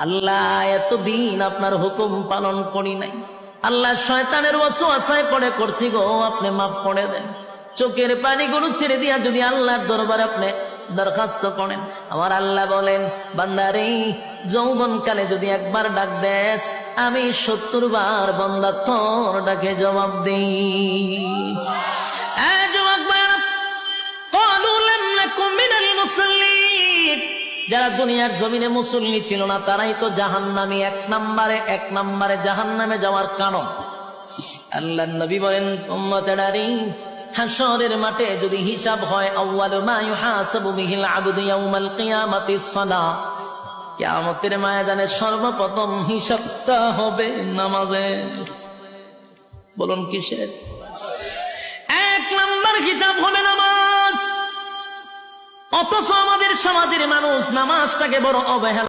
আল্লাহ এতদিন আপনার হুকুম পালন করি নাই, আল্লাহ শয়তানের ওয়াসওয়াসায় পড়ে করছি গো, আপনি মাফ করে দেন। চোখের পানিগুলো ছেড়ে দিয়া যদি আল্লাহর দরবারে আপনি দরখাস্ত করেন, আমার আল্লাহ বলেন বান্দারে যৌবনকালে যদি একবার ডাক দেস, আমি 70 বার বান্দা তোর ডাকে জবাব দিই। যারা দুনিয়ার জমিনে মুসল্লি ছিল না তারাই তো জাহান্নামী, এক নম্বরে জাহান্নামে যাওয়ার কারণ। আল্লাহর নবী বলেন উম্মতেরানি, হাশরের মাঠে যদি হিসাব হয়, আউয়ালু মা ইউহাসাবু বিহিল আবদু ইয়াউমাল কিয়ামাতিস সালাহ, কিয়ামতের ময়দানে সর্বপ্রথম হিসাবটা হবে নামাজে। বলুন কিসের? 1 নম্বর হিসাব হবে নামাজ। অথচ আমাদের সমাজের মানুষ নামাজটাকে বড় অবহেলা